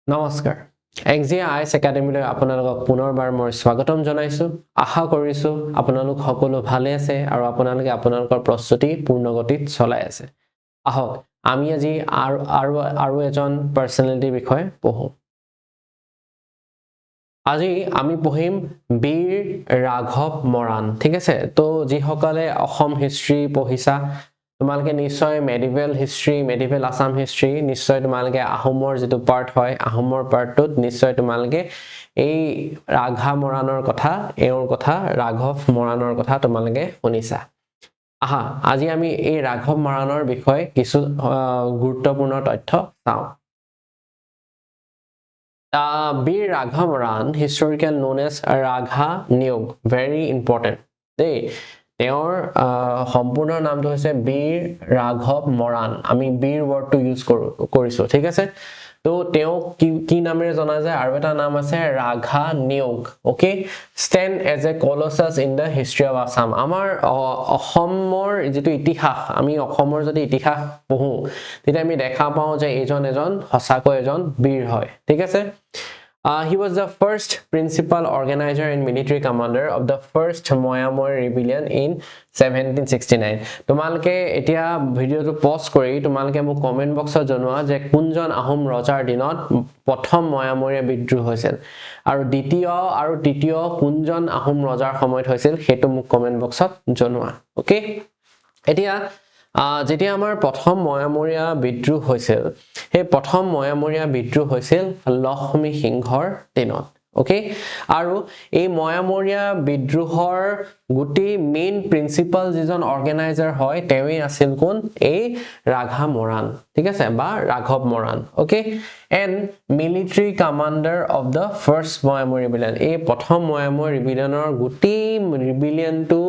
নমস্কাৰ XGIS একাডেমীলৈ আপোনালোকক পুনৰবাৰ মই স্বাগতম জনাইছো আশা কৰিছো আপোনালোক সকলো ভালে আছে আৰু আপোনালোকে আপোনালোকৰ প্ৰস্তুতি পূৰ্ণগতিত চলাই আছে আহক আমি আজি আৰু এজন পাৰ্সোনালিটিৰ বিষয়ে পঢ়ো আজি আমি পঢ়িম বীৰ ৰাঘৱ মৰাণ ঠিক আছে তো যিসকলে অসম হিষ্ট্ৰী পঢ়িছা তোমালকে নিশ্চয় medieval history medieval Assam history নিশ্চয় তোমালকে আহোমৰ যেটো পাৰ্ট হয় আহোমৰ পাৰ্টত নিশ্চয় তোমালকে এই ৰাঘা মৰাণৰ কথা এওৰ কথা ৰাঘৱ মৰাণৰ কথা তোমালকে শুনিছা আহা আজি আমি এই ৰাঘৱ মৰাণৰ বিষয়ে কিছু গুৰুত্বপূৰ্ণ তথ্য চাওঁ বীৰ ৰাঘা Moran historical known as Ragha Nyog very important দেই তেওঁৰ সম্পূৰ্ণ নামটো হৈছে বীৰ ৰাঘৱ মৰাণ আমি বীৰ ওয়াৰ্ডটো ইউজ কৰিছো ঠিক আছে তো তেওঁ কি নামেৰে জনা যায় আৰু এটা নাম আছে ৰাঘা নিয়োগ okay stand as a colossus in the history of Assam আমাৰ অসমৰ যেটো ইতিহাস আমি অসমৰ যদি ইতিহাস পঢ়ো তেতিয়া আমি দেখা পাওঁ যে এজন হসাকৈ এজন বীৰ হয় ঠিক আছে he was the first principal organizer and military commander of the first Moyamor rebellion in 1769 তোমালকে এতিয়া ভিডিওটো পজ কৰি তোমালকে মোক কমেন্ট বক্সত জনোৱা যে কোনজন আহোম ৰজাৰ দিনত প্ৰথম ময়ামৰীয়া বিদ্ৰোহ হৈছিল আৰু দ্বিতীয় আৰু তৃতীয় কোনজন আহোম ৰজাৰ সময়ত হৈছিল হেতু মোক কমেন্ট বক্সত জনোৱা ওকে এতিয়া যেতিয়া আমাৰ প্ৰথম ময়ামৰীয়া বিদ্ৰোহ হৈছিল হে প্ৰথম ময়ামৰীয়া বিদ্ৰোহ হৈছিল লক্ষ্মী সিংহৰ দিনত ওকে আৰু এই ময়ামৰীয়া বিদ্ৰোহৰ গুটি মেইন প্ৰিন্সিপাল যিজন অৰ্গানাইজাৰ হয় তেৱে আছিল কোন এই ৰাঘা মৰাণ ঠিক আছে বা ৰাঘৱ Moran okay and military commander of the first Moamora rebellion এই প্ৰথম ময়ামৰ ৰিবেলিয়নৰ গুটি ৰিবেলিয়নটো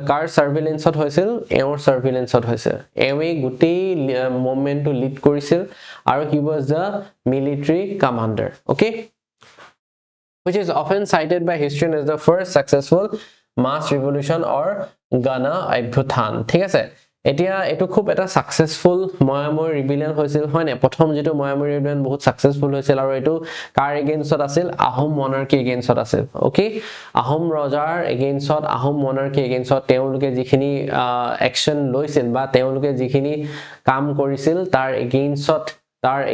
কাৰ সাৰ্ভেইলেন্সত হৈছিল এওৰ সাৰ্ভেইলেন্সত হৈছিল এৱে গুটি মুভমেন্টটো লিড কৰিছিল আৰু he was the military commander okay which is often cited by historians as the first successful mass revolution or Gana Abhyuthan ঠিক আছে এতিয়া এটো খুব এটা সাকসেসফুল ময়ামৰ ৰিবেলিয়ন হৈছিল হয় না প্ৰথম যেটো ময়ামৰ ৰিবেলিয়ন বহুত সাকসেসফুল হৈছিল আৰু এটো কাৰ এগেইনষ্টত আছিল আহোম মনাৰ্কি এগেইনষ্টত আছিল ওকে আহোম ৰজাৰ এগেইনষ্টত আহোম মনাৰ্কি এগেইনষ্টত তেওঁলোকে যিখিনি একচন লৈছিল বা তেওঁলোকে যিখিনি কাম কৰিছিল তাৰ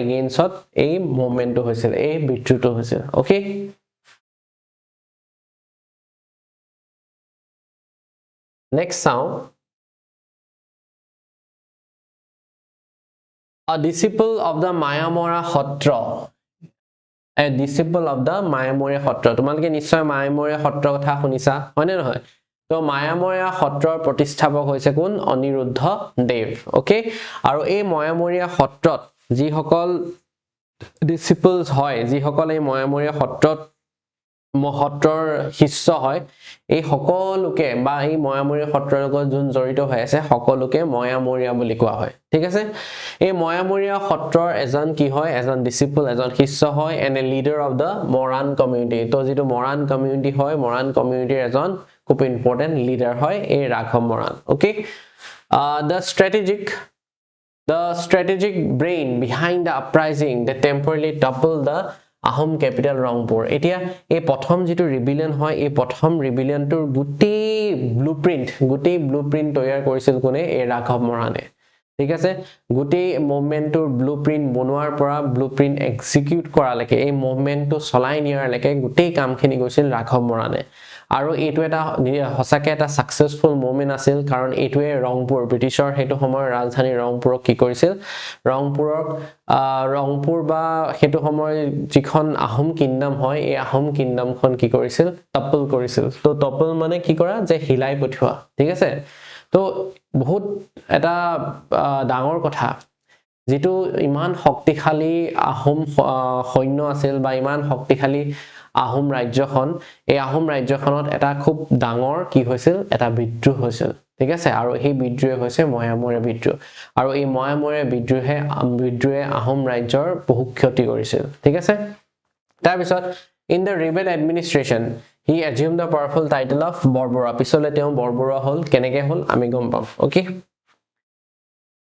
এগেইনষ্টত এই মুভমেন্টটো হৈছিল এই বিদ্ৰোহটো হৈছিল okay next sound a disciple of the Mayamora Hotra a disciple of the Mayamora Hotra তোমালকে নিশ্চয় মায়ামৰীয়া সত্ৰ কথা শুনিছা হয়নে নহয় তো মায়ামৰীয়া সত্ৰৰ প্ৰতিষ্ঠাপক হৈছে কোন অনিৰুদ্ধ দেৱ ওকে আৰু এই মায়ামৰীয়া সত্ৰত যি সকল ডিসিপলস হয় যি সকল এই মায়ামৰীয়া সত্ৰত মহত্ৰৰ শিষ্য হয় এই সকলোকে বা এই ময়ামৰীয়া সত্ৰৰ লগত যোন জড়িত হৈ আছে সকলোকে ময়ামৰীয়া বুলি কোৱা হয় ঠিক আছে এই ময়ামৰীয়া সত্ৰৰ এজন কি হয় এজন ডিসিপল এজন শিষ্য হয় and A leader of the Moran community তো যেটো মৰাণ কমিউনিটি হয় মৰাণ কমিউনিটিৰ এজন খুব ইম্পৰ্টেন্ট লিডাৰ হয় এই ৰাঘৱ Moran okay the strategic brain behind the uprising that temporarily toppled the Ahom capital Rangpur এতিয়া এই প্ৰথম যেটো ৰিবেলিয়ন হয় এই প্ৰথম ৰিবেলিয়নটোৰ গুটি ব্লুপ্ৰিন্ট তৈয়াৰ কৰিছিল কোনে এই ৰাঘৱ মৰাণে ঠিক আছে গুটি মুভমেন্টৰ ব্লুপ্ৰিন্ট বনোৱাৰ পৰা ব্লুপ্ৰিন্ট এক্সিকিউট কৰালৈকে এই মুভমেন্টটো চলাই নিয়াৰলৈকে গুটি কামখিনি কৰিছিল ৰাঘৱ মৰাণে আৰু এটো এটা হসাকে এটা সাকসেসফুল মুভমেন্ট আছিল কাৰণ এটোৱে ৰংপুৰ ব্ৰিটিছৰ হেতু সময়ৰ ৰাজধানী ৰংপুৰক কি কৰিছিল ৰংপুৰ বা হেতু সময় যিখন আহোম কিংডম হয় এই আহোম কিংডমখন কি কৰিছিল টপল কৰিছিল তো টপল মানে কি কৰা যে হিলাই পঠোৱা ঠিক আছে তো বহুত এটা ডাঙৰ কথা যেটো ইমান শক্তিশালী আহোম সৈন্য আছিল বা ইমান শক্তিশালী আহোম ৰাজ্যখন এই আহোম ৰাজ্যখনত এটা খুব ডাঙৰ কি হৈছিল এটা বিদ্ৰোহ হৈছিল ঠিক আছে আৰু এই বিদ্ৰোহ হৈছে ময়ামৰীয়া বিদ্ৰোহ আৰু এই ময়ামৰীয়া বিদ্ৰোহে আহোম ৰাজ্যৰ বহু ক্ষতি কৰিছিল ঠিক আছে তাৰ পিছত in the rebel administration he assumed the powerful title of Borbarua পিছলে তেওঁ বৰবৰুৱা হল কেনেকে হল আমি গম পাম ওকে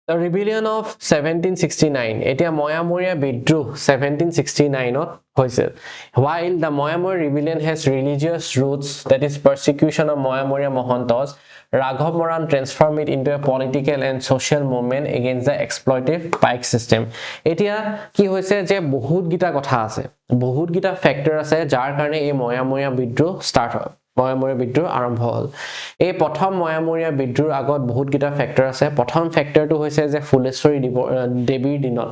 The rebellion of 1769 এতিয়া ময়ামৰীয়া বিদ্ৰোহ 1769 ত হৈছিল while the Moyamori rebellion has religious roots that is persecution of Moyamoria Mohantos Raghav Moran transformed it into a political and social movement against the exploitative pike system এতিয়া কি হৈছে যে বহুত গিটা কথা আছে বহুত গিটা ফ্যাক্টৰ আছে যাৰ কাৰণে এই ময়ামৰীয়া বিদ্ৰোহ ষ্টাৰ্ট হয় ময়ামৰীয়া বিদ্ৰোহ আৰম্ভ হ'ল এই প্ৰথম ময়ামৰীয়া বিদ্ৰোহৰ আগত বহুত গিটা ফ্যাক্টৰ আছে প্ৰথম ফ্যাক্টৰটো হৈছে যে ফুলেশ্বৰী দেৱীৰ দিনত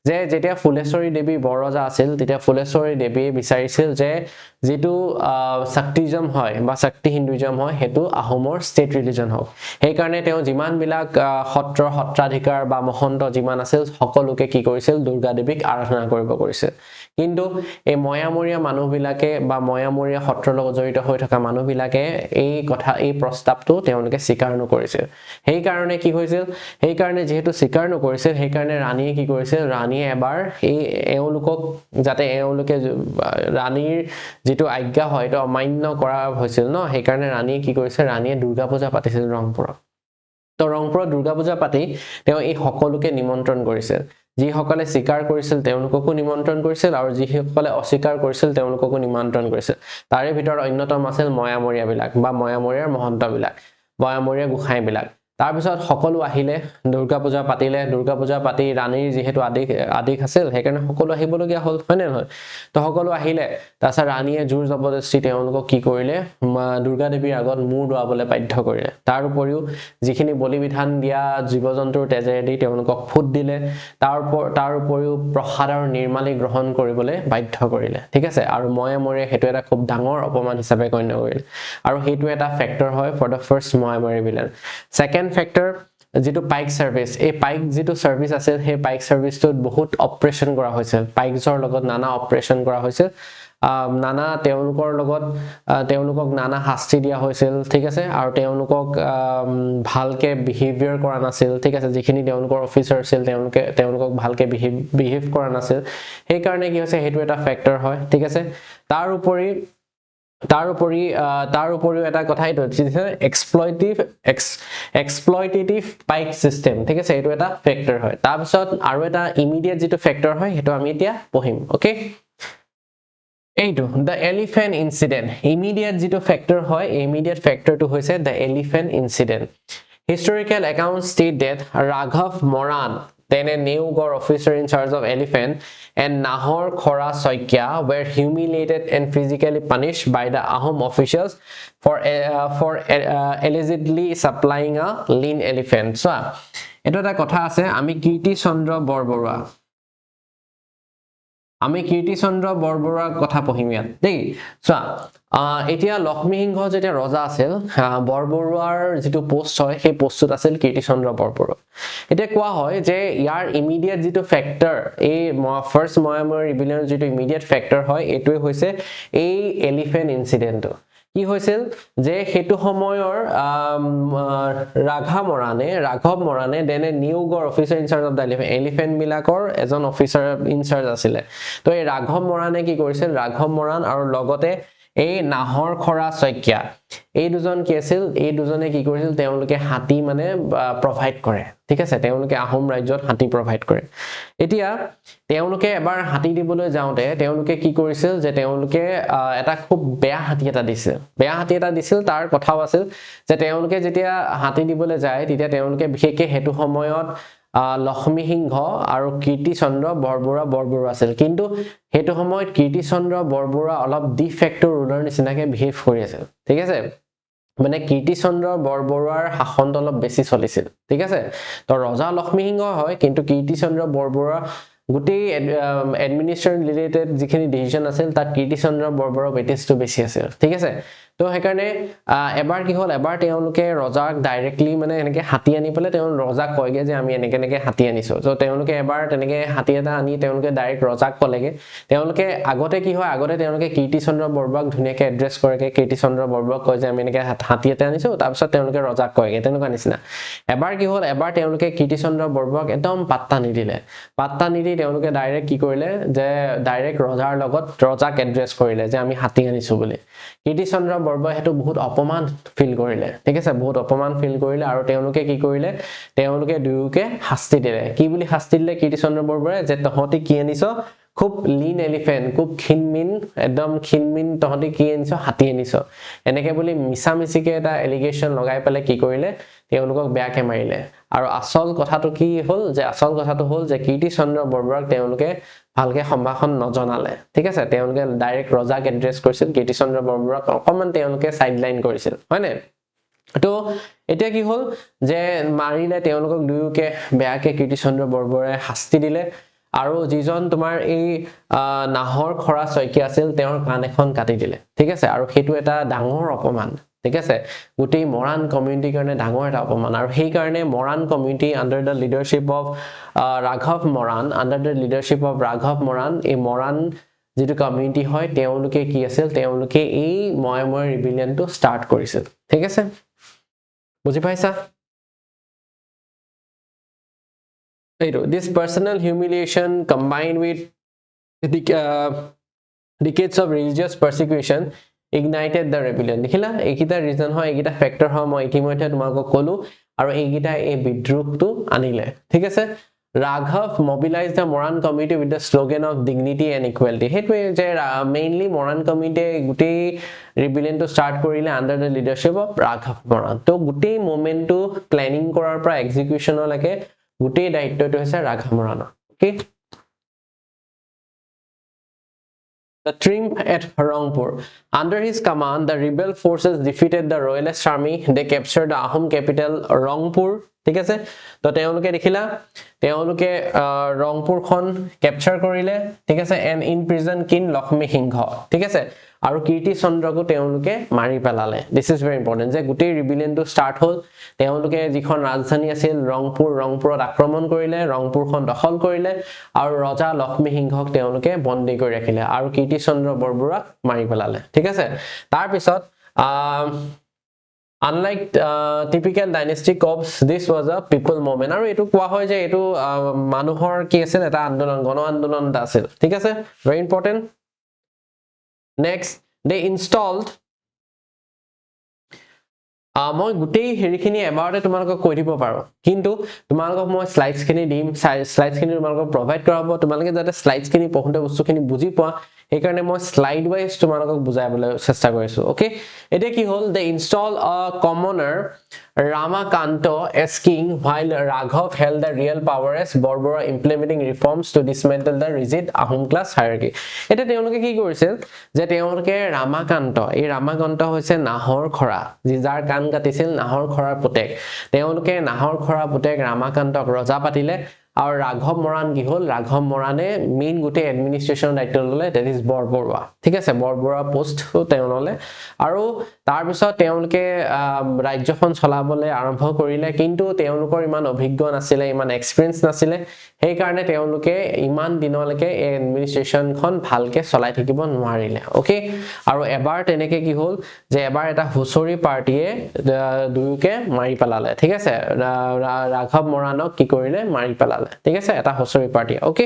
যে যেতিয়া ফুলেশ্বৰী দেৱী বৰজা আছিল তেতিয়া ফুলেশ্বৰী দেৱীয়ে বিচাৰিছিল যে যেটো শক্তিজম হয় বা শক্তি হিন্দুইজম হয় হেতু আহোমৰ ষ্টেট ৰিলিজন হওক সেই কাৰণে তেওঁ যিমান বিলাক সত্ৰাধিকাৰ বা মহন্ত যিমান আছিল সকলোকে কি কৰিছিল দুৰ্গা দেৱীক আৰাধনা কৰিব কৰিছিল কিন্তু এই ময়ামৰীয়া মানুহবিলাকে বা ময়ামৰীয়া সত্ৰৰ লগত জড়িত হৈ থকা মানুহবিলাকে এই কথা এই প্ৰস্তাৱটো তেওঁলোকে স্বীকাৰ নকৰিছিল সেই কাৰণে কি হৈছিল সেই কাৰণে যেহেতু স্বীকাৰ নকৰিছিল সেই কাৰণে ৰাণীয়ে কি কৰিছিল ৰাণীয়ে এবাৰ এই এওঁলোকক যাতে এওঁলোকে ৰাণীৰ যেটো আজ্ঞা হয় এটা অমান্য কৰা হৈছিল ন সেই কাৰণে ৰাণীয়ে কি কৰিছিল ৰাণীয়ে দুৰ্গা পূজা পাতিছিল ৰংপুৰত তো ৰংপুৰত দুৰ্গা পূজা পাতি তেওঁ এই সকলোকে নিমন্ত্ৰণ কৰিছিল যি সকলে স্বীকাৰ কৰিছিল তেওঁলোককো নিমন্ত্ৰণ কৰিছিল আৰু যি সকলে অস্বীকাৰ কৰিছিল তেওঁলোককো নিমন্ত্ৰণ কৰিছিল তাৰে ভিতৰত অন্যতম আছিল ময়ামৰীয়া বিলাক বা ময়ামৰীয়াৰ মহন্ত বিলাক ময়ামৰীয়া গোসাই বিলাক তাৰ পিছত সকলো আহিলে দুৰ্গা পূজা পাতিলে দুৰ্গা পূজা পাতি ৰাণীৰ যেহেতু আদিক আছিল হেকাৰণে সকলো আহিবলগীয়া হ'ল হয়নে নহয় তো সকলো আহিলে তাছা ৰাণীয়ে জোৰ জবৰদস্তি তেওঁলোকক কি কৰিলে দুৰ্গা দেৱীৰ আগত মূৰ দোৱাবলৈ বাধ্য কৰিলে তাৰ উপৰিও যিখিনি বলি বিধান দিয়া জীৱ-জন্তুৰ তেজেদি তেওঁলোকক ফুট দিলে তাৰ উপৰিও প্ৰসাদ আৰু নিৰ্মালি গ্ৰহণ কৰিবলৈ বাধ্য কৰিলে ঠিক আছে আৰু ময়ামৰে হেতু এটা খুব ডাঙৰ অপমান হিচাপে গণ্য কৰিলে আৰু হেতু এটা ফ্যাক্টৰ হয় ফৰ দা ফাৰ্স্ট ময়ামৰে ৰিবেলিয়ন সেকেন্ড ফ্যাক্টৰ যেটো পাইক সাৰ্ভিস এই পাইক যেটো সাৰ্ভিস আছে সেই পাইক সাৰ্ভিসটো বহুত অপাৰেশন কৰা হৈছিল পাইকছৰ লগত নানা অপাৰেশন কৰা হৈছিল নানা তেওঁলোকক নানা শাস্তি দিয়া হৈছিল ঠিক আছে আৰু তেওঁলোকক ভালকে বিহেভিয়াৰ কৰা নাছিল ঠিক আছে যিখিনি তেওঁলোকৰ অফিচাৰ আছিল তেওঁলোকক ভালকে বিহেভ কৰা নাছিল সেই কাৰণে কি হৈছে হেতু এটা ফ্যাক্টৰ হয় ঠিক আছে তাৰ উপৰিও এটা কথা এইটো এক্সপ্লয়টেটিভ পাইক সিস্টেম ঠিক আছে এইটো এটা ফ্যাক্টৰ হয় তাৰ পিছত আৰু এটা ইমিডিয়েট যেটো ফ্যাক্টৰ হয় হেতু আমি এতিয়া পঢ়িম ওকে এইটো the elephant incident immediate যেটো ফ্যাক্টৰ হয় immediate ফ্যাক্টৰটো হৈছে the elephant incident historical accounts state that Raghav Moran then a new Gaur officer in charge of elephant and Nahor Khora Soikya were humiliated and physically punished by the Ahom officials for allegedly supplying a lean elephant so এটা এটা কথা আছে আমি কীৰ্তি চন্দ্ৰ বৰবৰুৱাৰ কথা পঢ়িম ইয়াত দেই চোৱা এতিয়া লক্ষ্মী সিংহ যেতিয়া ৰজা আছিল বৰবৰুৱাৰ যেটো পোষ্ট হয় সেই পোষ্টত আছিল কীৰ্তি চন্দ্ৰ বৰবৰুৱা এতিয়া কোৱা হয় যে ইয়াৰ ইমিডিয়েট যেটো ফ্যাক্টৰ এই ফাৰ্স্ট ময়ামৰ ৰিবেলিয়ন যেটো ইমিডিয়েট ফ্যাক্টৰ হয় এটোই হৈছে এই এলিফেন্ট ইনসিডেন্টটো কি হৈছিল যে হেতু সময়ৰ ৰাঘৱ মৰানে দেনে নিউ গৰ officer in charge of the elephant বিলাকৰ এজন অফিচাৰ ইন চাৰ্জ আছিল তো এই ৰাঘৱ মৰানে কি কৰিছিল ৰাঘৱ মৰান আৰু লগতে এই নাহৰ খৰা শইকীয়া এই দুজন কি আছিল এই দুজনে কি কৰিছিল তেওঁলোকে হাতী মানে প্ৰভাইড কৰে ঠিক আছে তেওঁলোকে আহোম ৰাজ্যত হাতী প্ৰভাইড কৰে এতিয়া তেওঁলোকে এবাৰ হাতী দিবলৈ যাওঁতে তেওঁলোকে কি কৰিছিল যে তেওঁলোকে এটা খুব বেয়া হাতী এটা দিছিল তাৰ কথাও আছিল যে তেওঁলোকে যেতিয়া হাতী দিবলৈ যায় তেতিয়া তেওঁলোকে বিশেষকে হেতু সময়ত লক্ষ্মী সিংহ আৰু কীৰ্তি চন্দ্ৰ বৰবৰুৱা আছিল কিন্তু হেতু সময়ত কীৰ্তি চন্দ্ৰ বৰবৰুৱা অলপ ডিফেক্টো ৰুলাৰ নিচিনাকে বিহেভ কৰি আছিল ঠিক আছে মানে কীৰ্তি চন্দ্ৰ বৰবৰুৱাৰ শাসনটো অলপ বেছি চলিছিল ঠিক আছে তো ৰজা লক্ষ্মী সিংহ হয় কিন্তু কীৰ্তি চন্দ্ৰ বৰবৰুৱা গুটি এডমিনিষ্ট্ৰেটিভ ৰিলেটেড যিখিনি ডিসিশন আছিল তাত কীৰ্তি চন্দ্ৰ বৰবৰুৱা বেটিছটো বেছি আছিল ঠিক আছে তো হেকাৰণে এবাৰ কি হল এবাৰ তেওঁলোকে ৰজাক ডাইৰেক্টলি মানে এনেকে হাতী আনি পেলে তেওঁ ৰজাক কয়গে যে আমি এনেকে হাতী আনিছো তো তেওঁলোকে এবাৰ তেনেকে হাতী এটা আনি তেওঁলোকে ডাইৰেক্ট ৰজাক কলেগে তেওঁলোকে আগতে কি হয় আগতে তেওঁলোকে কীৰ্তি চন্দ্ৰ বৰবৰুৱাক ধুনিয়াকে এড্ৰেছ কৰেগে কীৰ্তি চন্দ্ৰ বৰবৰুৱাক কয় যে আমি এনেকে হাতী এটা আনিছো তাৰ পিছত তেওঁলোকে ৰজাক কয়গে তেনেকুৱা নিচিনা এবাৰ কি হল এবাৰ তেওঁলোকে কীৰ্তি চন্দ্ৰ বৰবৰুৱাক একদম পাত্তা নিদি তেওঁলোকে ডাইৰেক্ট কি কৰিলে যে ডাইৰেক্ট ৰজাৰ লগত ৰজাক এড্ৰেছ কৰিলে যে আমি হাতী আনিছো বুলি কীৰ্তি চন্দ্ৰ বৰবৰাই হেতু বহুত অপমান ফিল কৰিলে ঠিক আছে বহুত অপমান ফিল কৰিলে আৰু তেওঁলোকে কি কৰিলে তেওঁলোকে দুয়োকে শাস্তি দিলে কি বুলি শাস্তি দিলে কীৰ্তিচন্দ্ৰ বৰবৰাই যে তহতি কি আনিছ খুব লিন এলিফেন্ট খুব ক্ষীণমিন একদম ক্ষীণমিন তহতি কি আনিছ হাতী আনিছ এনেকে বুলি মিছামিছিকে এটা এলিগেশন লগাই পেলে কি কৰিলে তেওঁলোকক বেয়াকে মাৰিলে আৰু আসল কথাটো কি হল যে কীৰ্তিচন্দ্ৰ বৰবৰাক তেওঁলোকে ভালকে সম্ভাষণ নজনালে ঠিক আছে তেওঁলোকে ডাইৰেক্ট ৰজাক এড্ৰেছ কৰিছিল কীৰ্তিচন্দ্ৰ বৰবৰাক অকমান তেওঁলোকে সাইডলাইন কৰিছিল হয়নে তো এতিয়া কি হল যে মাৰিলে তেওঁলোকক দুয়োকে বেয়াকে কীৰ্তিচন্দ্ৰ বৰবৰাই শাস্তি দিলে আৰু যিজন তোমাৰ এই নাহৰ খৰা শইকীয়া আছিল তেওঁৰ কাণ এখন কাটি দিলে ঠিক আছে আৰু হেতু এটা ডাঙৰ অপমান ঠিক আছে গুটেই মৰাণ কমিউনিটিৰ কাৰণে ডাঙৰ এটা অপমান আৰু সেই কাৰণে Moran community under da leadership of ৰাঘৱ মৰাণ এই মৰাণ যেটো কমিউনিটি হয় তেওঁলোকে কি আছিল তেওঁলোকে এই ময়ময় ৰিবিলিয়নটো ষ্টাৰ্ট কৰিছিল ঠিক আছে বুজি পাইছা this personal humiliation combined with decades of religious persecution ignited the rebellion দেখিলা এইকিটা ৰিজন হয় এইকিটা ফ্যাক্টৰ হয় মই ইতিমধ্যে তোমাক কলো আৰু এইকিটা এই বিদ্ৰোহটো আনিলে ঠিক আছে Raghav mobilized the Moran community with the slogan of dignity and equality হেতুৱে যে mainly Moran community গুটেই rebellion to start কৰিলে under the leadership of Raghav Moran তো গুটেই মোমেন্টটো প্ল্যানিং কৰাৰ পৰা এক্সিকিউশনলৈকে গুটেই দায়িত্বটো হৈছে Raghav Moran okay The triumph at Rangpur. Under his command, the rebel forces defeated the royalist army. They captured the Ahom capital Rangpur. ঠিক আছে তো তেওঁলোকে দেখিলা তেওঁলোকে ৰংপুৰ খন ক্যাপচাৰ কৰিলে ঠিক আছে and in prison king Lakshmi Singha ঠিক আছে আৰু কীৰ্তিচন্দ্ৰকো তেওঁলোকে মাৰি পেলালে দিস ইজ ভেৰি ইম্পৰ্টেন্ট যে গুটেই ৰিবিলিয়নটো ষ্টাৰ্ট হ'ল তেওঁলোকে যিখন ৰাজধানী আছিল ৰংপুৰত আক্ৰমণ কৰিলে ৰংপুৰখন দখল কৰিলে আৰু ৰজা লক্ষ্মী সিংহক তেওঁলোকে বন্দী কৰি ৰাখিলে আৰু কীৰ্তিচন্দ্ৰ বৰবৰাক মাৰি পেলালে ঠিক আছে তাৰ পিছত Unlike typical dynasty coups, this was a people movement. আৰু এটো কোৱা হয় যে এটো মানুহৰ কি আছিল এটা আন্দোলন গণ আন্দোলন আছিল ঠিক আছে very important next they installed মই গুটেই হেৰিখিনি এবাৰতে তোমালোকক কৈ দিব পাৰো কিন্তু তোমালোকক মই স্লাইডছ খিনি দিম স্লাইডছ খিনি তোমালোকক প্ৰভাইড কৰাব তোমালোকে যাতে স্লাইডছ খিনি পঢ়োতে বস্তুখিনি বুজি পোৱা এই কাৰণে মই স্লাইড ওয়াইজ তোমালোকক বুজাবলৈ চেষ্টা কৰিছো ওকে এটা কি হল দে ইনষ্টল আ কমনাৰ Ramakanta as king while Raghav held the real power as Borbora implementing reforms to dismantle the rigid Ahom class hierarchy এটা তেওঁলোকে কি কৰিছিল যে তেওঁলোকে ৰামাকান্ত হৈছে নাহৰ খৰা যাৰ কাণ কাটিছিল নাহৰ খৰাৰ পুতেক তেওঁলোকে নাহৰ খৰাৰ পুতেক ৰামাকান্তক ৰজা পাতিলে আৰু ৰাঘৱ মৰাণ কি হল ৰাঘৱ মৰাণে মেইন গুটে এডমিনিষ্ট্ৰেচন দায়িত্ব ললে দ্যাট ইজ বৰবৰুৱা ঠিক আছে বৰবৰুৱা পোষ্ট তেওঁলোলে আৰু তাৰ পিছত তেওঁলোকে ৰাজ্যখন চলাবলৈ আৰম্ভ কৰিলে কিন্তু তেওঁলোকৰ ইমান অভিজ্ঞ নাছিলে ইমান এক্সপেৰিয়েন্স নাছিলে সেই কাৰণে তেওঁলোকে ইমান দিনলৈকে এডমিনিষ্ট্ৰেচনখন ভালকে চলাই থাকিব নোৱাৰিলে ওকে আৰু এবাৰ তেনেকে কি হল যে এবাৰ এটা হুচৰি পাৰ্টিয়ে দুয়োকে মাৰি পেলালে ঠিক আছে ৰাঘৱ মৰাণক কি কৰিলে মাৰি পেলালে ঠিক আছে এটা হুচৰি party okay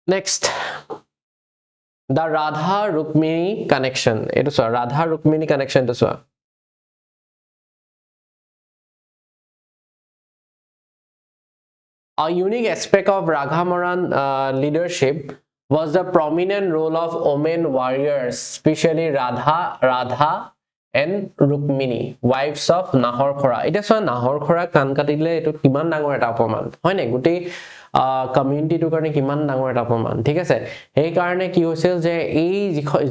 next The Radha Rukmini connection. It is a Radha Rukmini connection to so. A unique aspect of Raghav Moran leadership was the prominent role of women warriors, especially Radha and Rukmini, wives of Nahor Khora. It is a Nahor Khora kan katile etu kiman dangor eta apoman. Hoy ne gutei community two কাৰণে কিমান ডাঙৰ এটা অপমান ঠিক আছে এই কাৰণে কি হৈছিল যে এই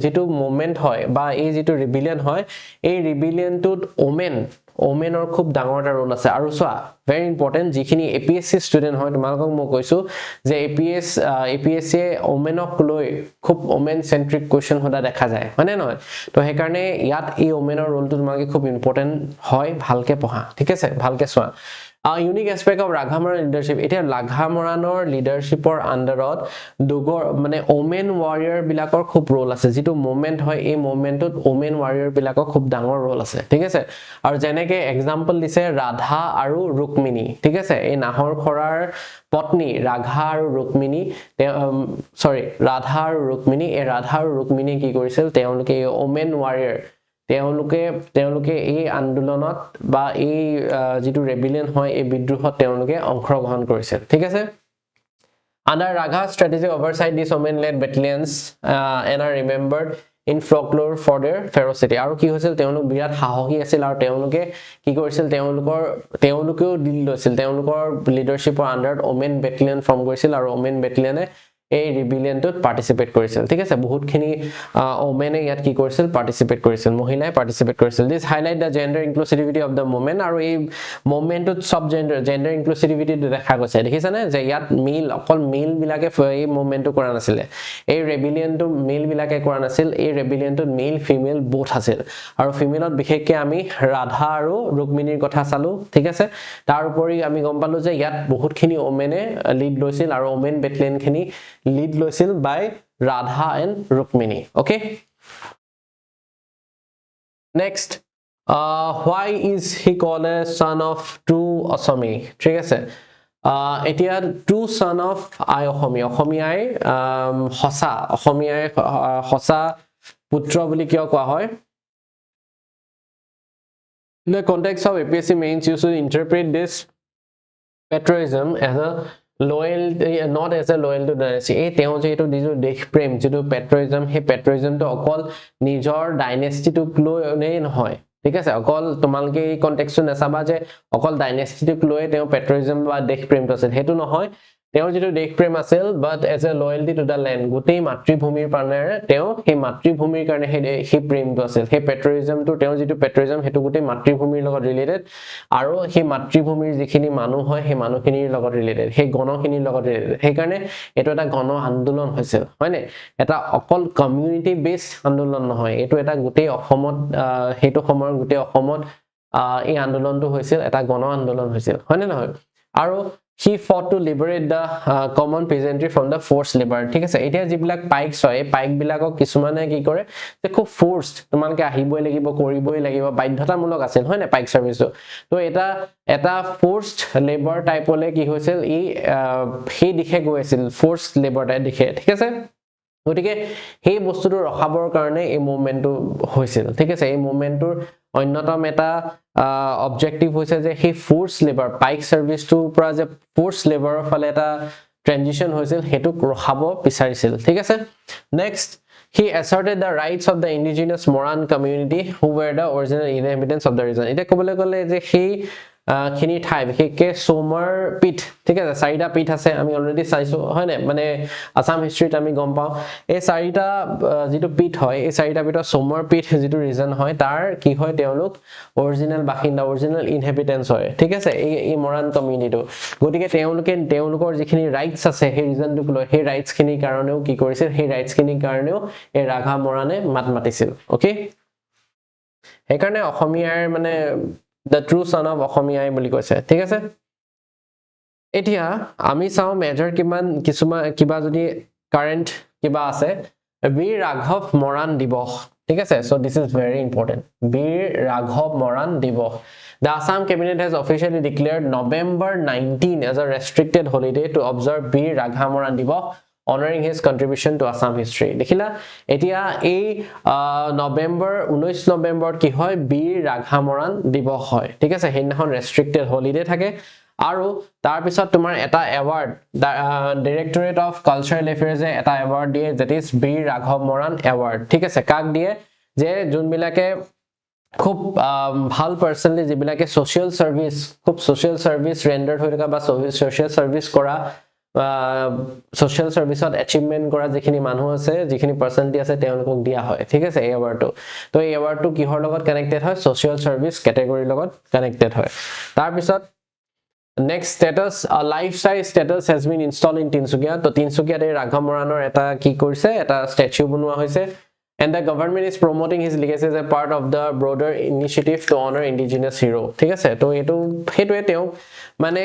যেটো মোমেন্ট হয় বা এই যেটো ৰিবিলিয়ন হয় এই ৰিবিলিয়নটোত ওমেনৰ খুব ডাঙৰ এটা ৰোল আছে আৰু সোৱা very important যিখিনি এপিএসসি ষ্টুডেন্ট হয় তোমালোকক মই কৈছো যে এপিএসসি ওমেনক লৈ খুব ওমেন সেন্ট্ৰিক কোৱেশ্চন হদা দেখা যায় হয়নে নহয় তো সেই কাৰণে ইয়াত এই ওমেনৰ ৰোলটো তোমালোকে খুব ইম্পৰ্টেন্ট হয় ভালকে পঢ়া ঠিক আছে ভালকে সোৱা A unique aspect of Raghav Moran leadership এটা Raghav Moranor leadershipৰ আন্ডাৰত দুগৰ মানে ওমেন ওয়াৰিয়ৰ বিলাকৰ খুব ৰোল আছে যেটো মোমেন্ট হয় এই মোমেন্টত ওমেন ওয়াৰিয়ৰ বিলাকৰ খুব ডাঙৰ ৰোল আছে ঠিক আছে আৰু যেনেকে এক্সাম্পল দিছে ৰাধা আৰু ৰুক্মিণী ঠিক আছে এই নাহৰ খৰাৰ পত্নী ৰাধা আৰু ৰুক্মিণী ৰাধা আৰু ৰুক্মিণী কি কৰিছিল তেওঁলোকে ওমেন ওয়াৰিয়ৰ তেওঁলোকে এই আন্দোলনত বা এই যেটো ৰেবিলিয়ন হয় এই বিদ্ৰোহত তেওঁলোকে অংশগ্ৰহণ কৰিছিল ঠিক আছে Under Ragha's strategic oversight, these women-led battalions and are remembered in folklore for their ferocity. আৰু কি হৈছিল তেওঁলোক বিৰাট সাহসী আছিল আৰু তেওঁলোকে কি কৰিছিল তেওঁলোকেও দিল লৈছিল তেওঁলোকৰ লিডাৰশ্বিপৰ আন্ডাৰত ওমেন বেটেলিয়ন ফৰ্ম কৰিছিল আৰু ওমেন বেটেলিয়নে এই ৰিবিলিয়নটোত পাৰ্টিসিপেট কৰিছিল ঠিক আছে বহুতখিনি ওমেনে ইয়াত কি কৰিছিল পাৰ্টিসিপেট কৰিছিল মহিলাই পাৰ্টিসিপেট কৰিছিল this highlight the gender inclusivity of the movement আৰু এই মুভমেন্টত সব জেন্ডাৰ ইনক্লুসিভিটি দেখা গৈছে দেখিছানে যে ইয়াত মেল অকল মেল বিলাকে এই মুভমেন্টটো কৰা নাছিল এই ৰেবিলিয়নটো মেল বিলাকে কৰা নাছিল এই ৰেবিলিয়নটো মেল ফিমেল বোথ আছিল আৰু ফিমেলত বিশেষকৈ আমি ৰাধা আৰু ৰুক্মিণীৰ কথা চালো ঠিক আছে তাৰ উপৰি আমি গম পালো যে ইয়াত বহুতখিনি ওমেনে লিড লৈছিল আৰু ওমেন বেটেলিয়নখিনি lead লৈছিল by Radha and Rukmini okay next why is he called a son of true Asami ঠিক আছে এতিয়া true son of অসমীয়াই হসা পুত্ৰ বুলি কিয় কোৱা হয় in the context of APSC mains you should interpret this patriotism as a loyalty not as a loyal to dynasty এই তেও যেটো দিজো দেশ প্ৰেম যেটো পেট্ৰিয়টিজম হে পেট্ৰিয়টিজমটো অকল নিজৰ ডাইনেষ্টিটোক লৈ নহয় ঠিক আছে অকল তোমালকে এই কনটেক্সটো নেচাবা যে অকল ডাইনেষ্টিটোক লৈ তেও পেট্ৰিয়টিজম বা দেশ প্ৰেমটো আছে হেতু নহয় তেও যেটো দেশ প্ৰেম আছিল but as a loyalty to the land গোটেই মাতৃভূমিৰ কাৰণে তেও সেই মাতৃভূমিৰ কাৰণে সেই প্ৰেমটো আছিল সেই পেট্ৰিয়টিজমটো তেও যেটো পেট্ৰিয়টিজম হেতু গোটেই মাতৃভূমিৰ লগত ৰিলেটেড আৰু সেই মাতৃভূমিৰ যিখিনি মানুহ হয় সেই মানুহখিনিৰ লগত ৰিলেটেড সেই গণখিনিৰ লগত ৰিলেটেড সেই কাৰণে এটো এটা গণ আন্দোলন হৈছিল হয়নে এটা অকল কমিউনিটি বেস আন্দোলন নহয় এটো এটা গোটেই অসমত হেতু সময়ৰ গোটেই অসমত এই আন্দোলনটো হৈছিল এটা গণ আন্দোলন হৈছিল হয়নে নহয় আৰু he fought to liberate the common peasantry from the forced labor ঠিক আছে এতিয়া যিবিলাক পাইকস হয় পাইক বিলাকক কিছুমানে কি কৰে যে খুব ফোৰ্সড তোমালকে আহিবই লাগিব কৰিবই লাগিব বাধ্যতামূলক আছিল হয় না পাইক সার্ভিসটো তো এটা ফোর্সড লেবার টাইপলে কি হৈছিল এই সেই দিখে গৈছিল ফোর্সড লেবার টাইপ দিখে ঠিক আছে গটিকে সেই বস্তুটো ৰখাবৰ কাৰণে এই মুভমেন্টটো হৈছিল ঠিক আছে এই মুভমেন্টৰ অন্যতম এটা অবজেক্টিভ হৈছে যে হে ফোৰ্স লেবাৰ পাইক সাৰ্ভিসটো পৰা যে ফোৰ্স লেবাৰৰ ফালে এটা ট্ৰানজিশন হৈছিল হেতু ৰখাব বিচাৰিছিল ঠিক আছে next he asserted the rights of the indigenous Moran community who were the original inhabitants of the region এটা কবলে গলে যে সেই খিনি ঠাই বিশেষকে সোমৰ পিঠ ঠিক আছে চাৰিটা পিঠ আছে আমি অলৰেডি চাইছো হয় না মানে আসাম হিষ্ট্ৰীত আমি গম পাও এই চাৰিটা যেটো পিঠ হয় এই চাৰিটা পিঠৰ সোমৰ পিঠ যেটো ৰিজন হয় তাৰ কি হয় তেওঁলোক অৰিজিনাল বাসিন্দা অৰিজিনাল ইনহেবিটেন্টস হয় ঠিক আছে এই মৰাণ কমিউনিটিটো গটিকে তেওঁলোকৰ যিখিনি ৰাইটস আছে সেই ৰিজনটোক লৈ সেই ৰাইটস খিনি কাৰণেও কি কৰিছিল সেই ৰাইটস খিনি কাৰণেও এই ৰাঘা মৰাণে মাতিছিল ওকে সেইকাৰণে অসমীয়াৰ মানে the true son of অসমীয়াই বুলি কৈছে ঠিক আছে এতিয়া আমি চাও মেজৰ কিবা যদি কাৰেন্ট কিবা আছে বীৰ ৰাঘৱ মৰাণ দিৱস ঠিক আছে so this is very important বীৰ ৰাঘৱ মৰাণ দিৱস the Assam cabinet has officially declared November 19 as a restricted holiday to observe বীৰ ৰাঘৱ মৰাণ দিৱস honoring his contribution to Assam history দেখিলা এতিয়া এই নৱেম্বৰ 19 নৱেম্বৰ কি হয় বীৰ ৰাঘা মৰাণ দিৱস হয় ঠিক আছে হেইনাখন ৰেস্ট্ৰিক্টেড হলিডে থাকে আৰু তাৰ পিছত তোমাৰ এটা এৱাৰ্ড ডাইৰেক্টৰেট অফ কালচাৰেল এফেয়াৰ্স এটা এৱাৰ্ড দিয়ে that is বীৰ ৰাঘৱ মৰাণ এৱাৰ্ড ঠিক আছে কাক দিয়ে যে যোনবিলাকে খুব ভাল পাৰ্সনলি যিবিলাকে সোশ্যাল সাৰ্ভিস ৰেন্ডাৰ্ড হৈ থকা বা সোশ্যাল সাৰ্ভিস কৰা social service achievement কৰা যিখিনি মানুহ আছে যিখিনি পাৰ্সেন্টি আছে তেওঁলোকক দিয়া হয় ঠিক আছে এই এৱাৰ্ডটো তো এই এৱাৰ্ডটো কিহৰ লগত কানেক্টেড হয় social service category লগত কানেক্টেড হয় তাৰ পিছত next status a life size status has been installed in Tinsukia তো Tinsukia এই ৰাঘৱ মৰাণৰ এটা কি কৰিছে এটা ষ্টেচু বনোৱা হৈছে and the government is promoting his legacy as a part of the broader initiative to honor indigenous hero ঠিক আছে তো এটো হেতুৱে তেও মানে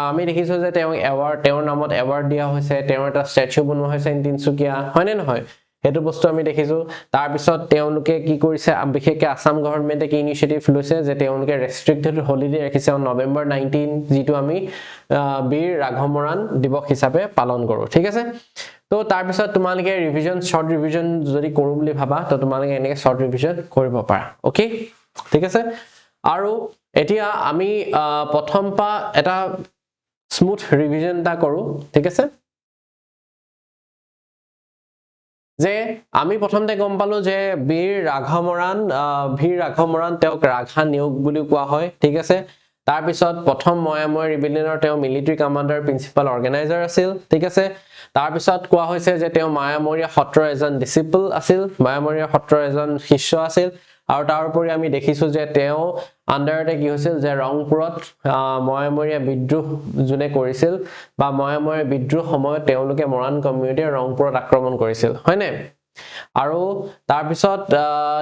আমি দেখিছো যে তেও এৱাৰ্ড তেও নামত এৱাৰ্ড দিয়া হৈছে তেও এটা ষ্টেচু বনোৱা হৈছে ইন তিনসুকিয়া হয় নে নহয় হেতু বস্তু আমি দেখিছো তাৰ পিছত তেওঁলোকে কি কৰিছে বিশেষকৈ আসাম গভৰ্ণমেণ্টে কি ইনিচিয়েটিভ লৈছে যে তেওঁলোকে ৰেষ্ট্ৰিক্টেড হলিডে ৰাখিছে নৱেম্বৰ 19 যিটো আমি বীৰ ৰাঘৱ মৰাণ দিৱস হিচাপে পালন কৰো ঠিক আছে তো তাৰ পিছত তোমালোকে ৰিভিজন শৰ্ট ৰিভিজন যদি কৰো বুলি ভাবা তো তোমালোকে এনেকৈ শৰ্ট ৰিভিজন কৰিব পাৰা ওকে ঠিক আছে আৰু এতিয়া আমি প্ৰথম পা এটা স্মুথ ৰিভিজন এটা কৰো ঠিক আছে যে আমি প্ৰথমতে গম পালো যে বীৰ ৰাঘৱ মৰাণ তেওঁক ৰাঘা নিয়োগ বুলি কোৱা হয় ঠিক আছে তাৰ পিছত প্ৰথম ময়াময় ৰিবিলিয়নৰ তেওঁ মিলিটাৰী কমান্ডাৰ প্ৰিন্সিপাল অৰ্গেনাইজাৰ আছিল ঠিক আছে তাৰ পিছত কোৱা হৈছে যে তেওঁ মায়ামৰীয়া সত্ৰৰ এজন ডিসিপল আছিল মায়ামৰীয়া সত্ৰৰ এজন শিষ্য আছিল আৰু তাৰ উপৰি আমি দেখিছো যে তেওঁ আন্ডাৰতে কি হৈছিল যে ৰংপুৰত ময়ামৰীয়া বিদ্ৰোহ জুনে কৰিছিল বা ময়ামৰীয়া বিদ্ৰোহ সময়ত তেওঁলোকে মৰাণ কমিউনিটিয়ে ৰংপুৰত আক্ৰমণ কৰিছিল হয়নে আৰু তাৰ পিছত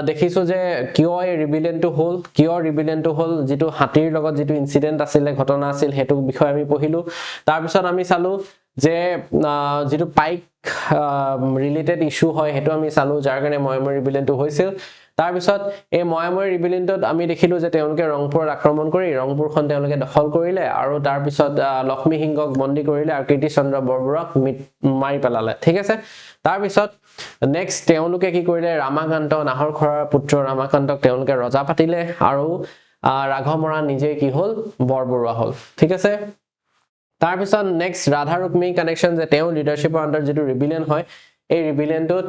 দেখিছো যে কিয় এই ৰিবিলিয়নটো হল যেটো হাতীৰ লগত যেটো ইনসিডেন্ট আছিল ঘটনা আছিল হেতু বিষয় আমি পঢ়িলো তাৰ পিছত আমি চালো যে যেটো পাইক ৰিলেটেড ইস্যু হয় হেতু আমি চালো যাৰ কাৰণে ময়াময় ৰিবিলিয়নটো হৈছিল তাৰ পিছত এই ময়াময় ৰিবিলিয়নটোত আমি দেখিলো যে তেওঁলোকে ৰংপুৰত আক্ৰমণ কৰি ৰংপুৰখন তেওঁলোকে দখল কৰিলে আৰু তাৰ পিছত লক্ষ্মী সিংহক বন্দী কৰিলে আৰু কীৰ্তি চন্দ্ৰ বৰবৰুৱাক মাৰি পেলালে ঠিক আছে তাৰ পিছত নেক্সট তেওঁলোকে কি কৰিলে ৰামাকান্ত নাহৰখৰাৰ পুত্ৰ ৰামাকান্তক তেওঁলোকে ৰজা পাতিলে আৰু ৰাঘৱ মৰাণ নিজে কি হল বৰবৰুৱা হল ঠিক আছে তাৰ পিছত নেক্সট ৰাধা ৰুক্মিণী কানেকশন যে তেওঁ লিডাৰশ্বিপৰ আন্ডাৰ যেটো ৰিবিলিয়ন হয় এই ৰিবিলিয়নটোত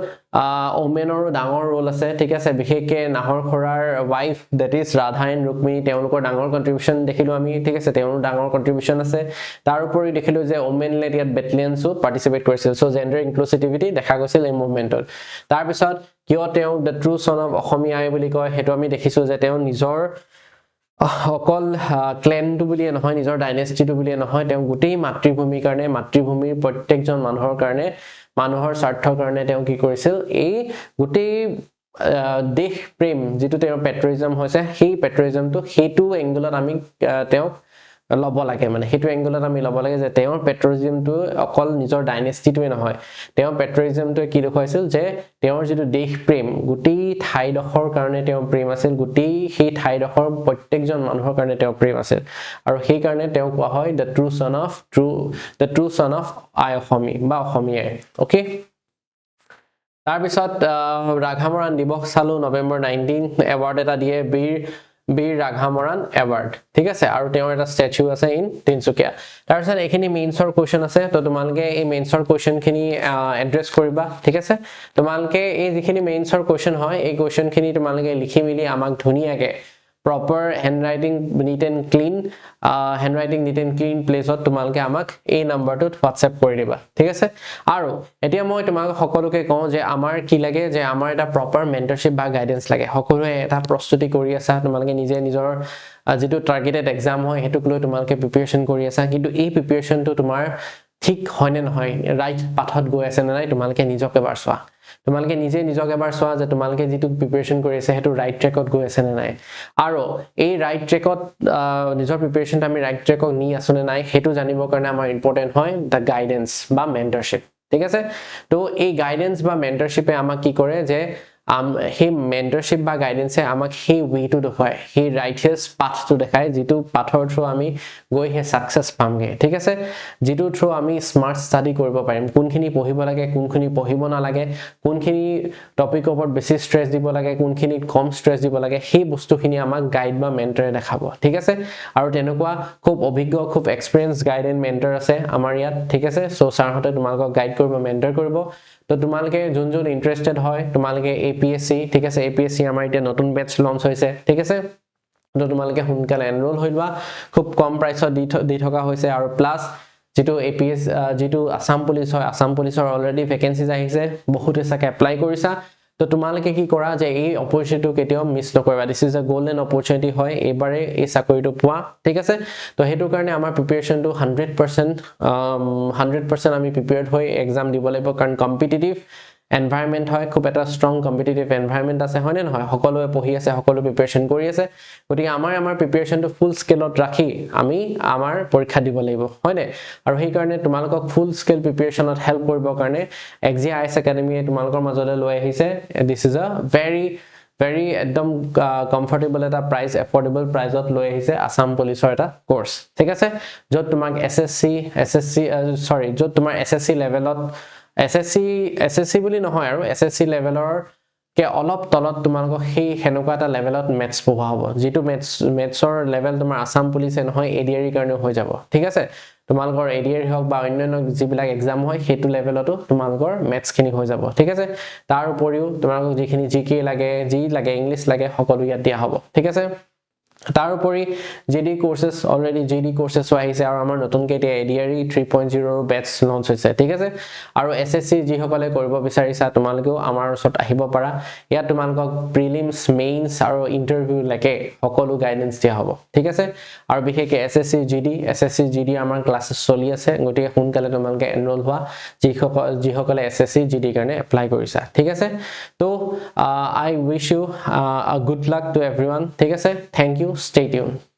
ওমেনৰো ডাঙৰ ৰোল আছে ঠিক আছে বিশেষকৈ নাহৰখৰাৰ wife that is Radha and Rukmini তেওঁলোকৰ ডাঙৰ কন্ট্ৰিবিউশন দেখিলো আমি ঠিক আছে তেওঁৰ ডাঙৰ কন্ট্ৰিবিউশন আছে তাৰ উপৰি দেখিলো যে ওমেন লেড ইয়াত বেটেলিয়নছো পাৰ্টিসিপেট কৰিছিল সো জেন্ডাৰ ইনক্লুসিভিটি দেখা গৈছিল এই মুভমেন্টত তাৰ পিছত কিয় তেওঁ দ্য ট্ৰু সন অফ অসমীয়া বুলি কয় হেতু আমি দেখিছো যে তেওঁ নিজৰ অকল ক্লেনটো বুলিয়ে নহয় নিজৰ ডাইনেষ্টিটো বুলিয়ে নহয় তেওঁ গোটেই মাতৃভূমিৰ কাৰণে মাতৃভূমিৰ প্ৰত্যেকজন মানুহৰ কাৰণে মানুহৰ স্বাৰ্থৰ কাৰণে তেওঁ কি কৰিছিল এই গোটেই দেশ প্ৰেম যেটো তেওঁৰ পেট্ৰিয়টিজম হৈছে সেই পেট্ৰিয়টিজমটো হেতু এংগলত আমি তেওঁ লব লাগে মানে হেতু এংগলত আমি লব লাগে যে তেওঁৰ পেট্ৰিয়টিজমটো অকল নিজৰ ডাইনেষ্টিটোৱে নহয় তেওঁৰ পেট্ৰিয়টিজমটো কি দেখুৱাইছিল যে তেওঁৰ যেটো দেশ প্ৰেম গোটেই ঠাইডখৰ কাৰণে তেওঁ প্ৰেম আছিল গোটেই সেই ঠাইডখৰ প্ৰত্যেকজন মানুহৰ কাৰণে তেওঁ প্ৰেম আছিল আৰু সেই কাৰণে তেওঁ কোৱা হয় দ্য ট্ৰু সন অফ আই অসমী বা অসমীয়াই ওকে তাৰ পিছত ৰাঘৱ মৰাণ দিৱস চালো নৱেম্বৰ 19 এৱাৰ্ড এটা দিয়ে বীৰ ৰাঘৱ মৰাণ এৱাৰ্ড ঠিক আছে আৰু তেওঁৰ এটা স্ট্যাচু আছে ইন তিনসুকিয়া তাৰ পিছত এখিনি মেইনছৰ কোৱেশ্চন আছে তো তোমালোকে এই মেইনছৰ কোৱেশ্চনখিনি এড্ৰেছ কৰিবা ঠিক আছে তোমালোকে এই যিখিনি মেইনছৰ কোৱেশ্চন হয় এই কোৱেশ্চনখিনি তোমালোকে লিখি মিলি আমাক ধুনিয়াকে proper handwriting neat and clean place ত তোমালোকে আমাক এই নাম্বাৰটোত WhatsApp কৰি দিবা ঠিক আছে আৰু এতিয়া মই তোমালোক সকলোকে কওঁ যে আমাৰ কি লাগে যে আমাৰ এটা proper mentorship বা guidance লাগে সকলোৱে এটা প্ৰস্তুতি কৰি আছে তোমালোকে নিজে নিজৰ যেটো টাৰ্গেটেড এক্সাম হয় হেতুক লৈ তোমালোকে প্ৰিপাৰেচন কৰি আছে কিন্তু এই প্ৰিপাৰেচনটো তোমাৰ ঠিক হয়নে নহয় ৰাইট পাথত গৈ আছে নে নাই তোমালোকে নিজকে এবাৰ চোৱা তোমালোকে নিজকে এবাৰ চোৱা যে তোমালোকে যেটো প্ৰিপাৰেচন কৰি আছে হেতু ৰাইট ট্ৰেকত গৈ আছে নে নাই আৰু এই ৰাইট ট্ৰেকত নিজৰ প্ৰিপাৰেচনটা আমি ৰাইট ট্ৰেকত নি আছো নে নাই হেতু জানিবৰ কাৰণে আমাৰ ইম্পৰ্টেন্ট হয় দা গাইডেন্স বা মেন্টৰশিপ ঠিক আছে তো এই গাইডেন্স বা মেন্টৰশিপে আমাক কি কৰে যে হে মেন্টৰশিপ বা গাইডেন্সে আমাক হে ওয়েটো দেখায় হে ৰাইটেষ্ট পাথটো দেখায় যেটো পাথৰ থ্ৰু আমি গৈ হে সাকসেস পামগে ঠিক আছে যেটো থ্ৰু আমি স্মাৰ্ট ষ্টাডি কৰিব পাৰিম কোনখিনি পঢ়িব লাগে কোনখিনি পঢ়িব না লাগে কোনখিনি টপিকৰ ওপৰত বেছি স্ট্ৰেছ দিব লাগে কোনখিনি কম স্ট্ৰেছ দিব লাগে সেই বস্তুখিনি আমাক গাইড বা মেন্টৰে দেখাব ঠিক আছে আৰু তেনেকুৱা খুব অভিজ্ঞ খুব এক্সপেৰিয়েন্স গাইড এণ্ড মেন্টৰ আছে আমাৰ ইয়াত ঠিক আছে সো ছাৰহতে তোমালোকক গাইড কৰিব মেন্টৰ কৰিব তো তোমালোকে যোন ইন্টাৰেস্টেড হয় তোমালোকে এপিএসসি ঠিক আছে এপিএসসি আমাৰ এতিয়া নতুন বেচ লঞ্চ হৈছে ঠিক আছে তো তোমালোকে হুনকালে এনৰোল হৈবা খুব কম প্ৰাইসত দি থকা হৈছে আৰু প্লাস যেটো এপিএস যেটো আসাম পুলিশ হয় আসাম পুলিশৰ অলৰেডি ভ্যাকেন্সিজ আহিছে বহুতে সাকে এপ্লাই কৰিছা তো তোমালোকে কি কৰা যে এই অপৰচুনিটিটো কেতিয়াও মিস নকৰিবা this is a golden opportunity হয় এবাৰে এই চাকৰিটো পোৱা ঠিক আছে তো হেতু কাৰণে আমাৰ প্ৰিপাৰেচনটো 100% আমি প্ৰিপেয়াৰ্ড হৈ এক্সাম দিব লাগিব কাৰণ কম্পিটিটিভ এনভায়ৰনমেন্ট হয় খুব এটা ষ্ট্ৰং কম্পিটিটিভ এনভায়ৰনমেন্ট আছে হয় নে নহয় সকলোৱে পঢ়ি আছে সকলো প্ৰিপাৰেচন কৰি আছে গতিকে আমাৰ প্ৰিপাৰেচনটো ফুল স্কেলত ৰাখি আমি আমাৰ পৰীক্ষা দিব লাগিব হয় নে আৰু সেই কাৰণে তোমালোকক ফুল স্কেল প্ৰিপাৰেচনত হেল্প কৰিবৰ কাৰণে XJIS একাডেমীয়ে তোমালোকৰ মাজলৈ লৈ আহিছে দিস ইজ আ very একদম কমফৰ্টেবল এটা প্ৰাইস এফৰ্ডেবল প্ৰাইসত লৈ আহিছে আসাম পুলিচৰ এটা কোৰ্স ঠিক আছে যত তোমাক SSC যত তোমাৰ SSC লেভেলত SSC বুলি নহয় আৰু SSC লেভেলৰ কে অলপ তলত তোমালোকক সেই হেনকা এটা লেভেলত ম্যাথছ পঢ়া হ'ব যেটো ম্যাথছৰ লেভেল তোমাৰ আসাম পুলিচে নহয় ADR কাৰণে হৈ যাব ঠিক আছে তোমালোকৰ ADR হওক বা অন্যান্য যিবিলাক এক্সাম হয় হেতু লেভেলতো তোমালোকৰ ম্যাথছ খিনি হৈ যাব ঠিক আছে তাৰ উপৰিও তোমালোকক যিখিনি GK লাগে ইংলিশ লাগে সকলো ইয়াত দিয়া হ'ব ঠিক আছে তাৰ উপৰি JD কোৰ্সেস অলৰেডি JD কোৰ্সেস আহিছে আৰু আমাৰ নতুনকৈ এতিয়া ADR 3.0 বেটচ লঞ্চ হৈছে ঠিক আছে আৰু SSC যি সকলে কৰিব বিচাৰিছা তোমালোকেও আমাৰ ওচৰত আহিব পাৰা ইয়াত তোমালোকক প্ৰিলিমছ মেইনছ আৰু ইন্টাৰভিউ লাগে সকলো গাইডেন্স দিয়া হ'ব ঠিক আছে আৰু বিশেষকৈ SSC GD আমাৰ ক্লাसेস চলি আছে গতিকে সোনকালে তোমালোকে এনৰোল হোৱা যি সকলে SSC GD কাৰণে এপ্লাই কৰিছা ঠিক আছে তো I wish you a good luck to everyone ঠিক আছে thank you stay tuned